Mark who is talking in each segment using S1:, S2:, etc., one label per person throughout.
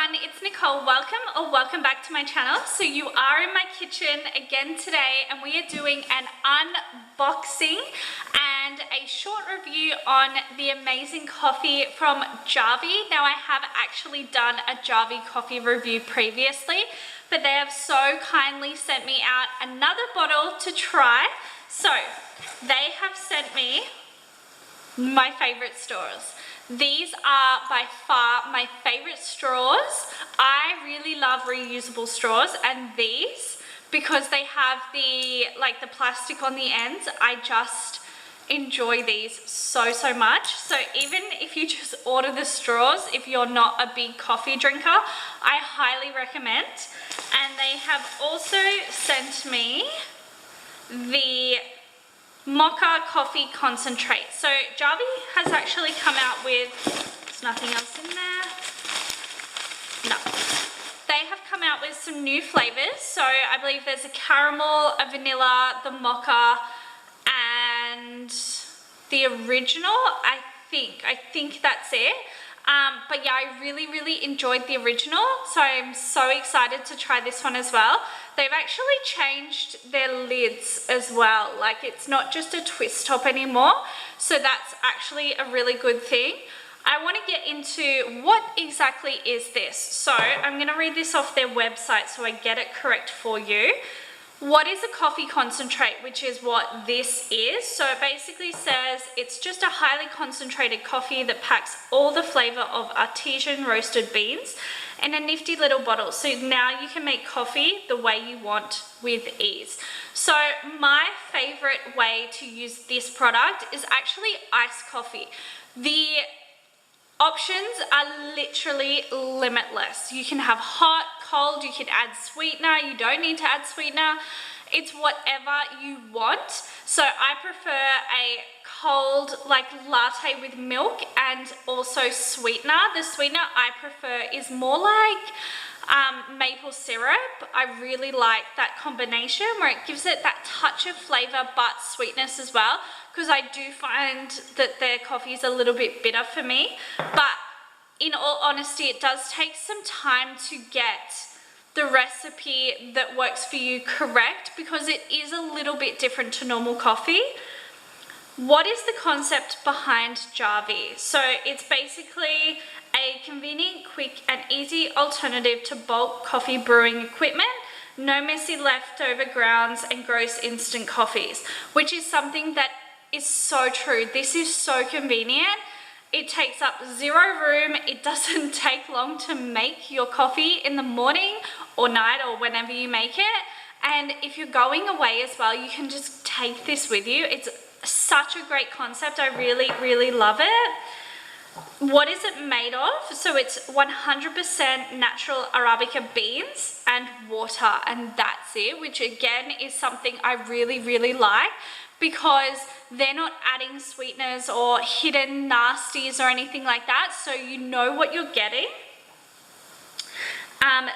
S1: everyone, it's Nicole. Welcome back to my channel. So you are in my kitchen again today and we are doing an unboxing and a short review on the amazing coffee from JAVY. Now I have actually done a JAVY coffee review previously, but they have so kindly sent me out another bottle to try. So they have sent me my favorite straws. These are by far my favorite straws. I really love reusable straws, and these, because they have the plastic on the ends, I just enjoy these so much. So even if you just order the straws, if you're not a big coffee drinker, I highly recommend. And they have also sent me the Mocha coffee concentrate. So JAVY has actually come out with, there's nothing else in there. No. They have come out with some new flavors. So I believe there's a caramel, a vanilla, the mocha, and the original, I think that's it. But yeah, I really enjoyed the original, so I'm so excited to try this one as well. They've actually changed their lids as well, like it's not just a twist top anymore, so that's actually a really good thing. I want to get into what exactly is this. So I'm going to read this off their website so I get it correct for you. What is a coffee concentrate, which is what this is. So it basically says it's just a highly concentrated coffee that packs all the flavor of artisan roasted beans in a nifty little bottle. So now you can make coffee the way you want with ease. So my favorite way to use this product is actually iced coffee. The options are literally limitless. You can have hot, cold, you can add sweetener, you don't need to add sweetener. It's whatever you want. So I prefer a cold latte with milk and also sweetener. The sweetener I prefer is more like maple syrup. I really like that combination where it gives it that touch of flavor but sweetness as well, because I do find that their coffee is a little bit bitter for me. But in all honesty, it does take some time to get the recipe that works for you correct, because it is a little bit different to normal coffee. What is the concept behind JAVY? So it's basically a convenient, quick and easy alternative to bulk coffee brewing equipment. No messy leftover grounds and gross instant coffees, which is something that is so true. This is so convenient. It takes up zero room. It doesn't take long to make your coffee in the morning or night or whenever you make it. And if you're going away as well, you can just take this with you. It's such a great concept. I really love it. What is it made of? So it's 100% natural Arabica beans and water, and that's it, which again is something I really like, because they're not adding sweeteners or hidden nasties or anything like that, so you know what you're getting.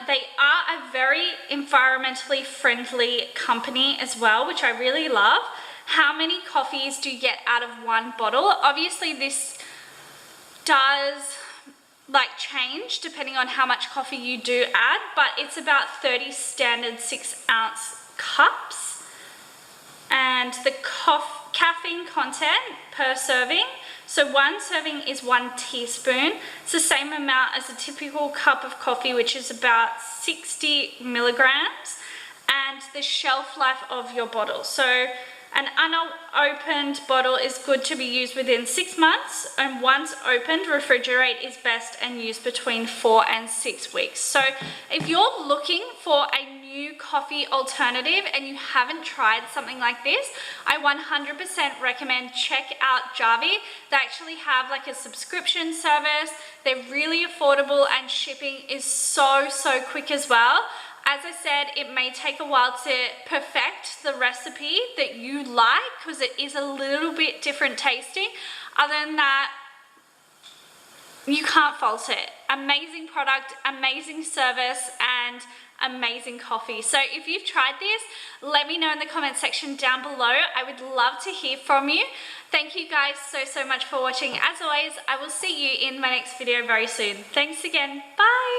S1: They are a very environmentally friendly company as well, which I really love. How many coffees do you get out of one bottle? Obviously this does change depending on how much coffee you do add, but it's about 30 standard 6-ounce cups. And the caffeine content per serving, so one serving is 1 teaspoon. It's the same amount as a typical cup of coffee, which is about 60 milligrams, and the shelf life of your bottle. So an unopened bottle is good to be used within 6 months, and once opened, refrigerate is best and used between 4 and 6 weeks. So if you're looking for a new coffee alternative and you haven't tried something like this, I 100% recommend check out JAVY. They actually have a subscription service. They're really affordable and shipping is so quick as well. As I said, it may take a while to perfect the recipe that you like, because it is a little bit different tasting. Other than that, you can't fault it. Amazing product, amazing service, and amazing coffee. So if you've tried this, let me know in the comment section down below. I would love to hear from you. Thank you guys so much for watching. As always, I will see you in my next video very soon. Thanks again. Bye.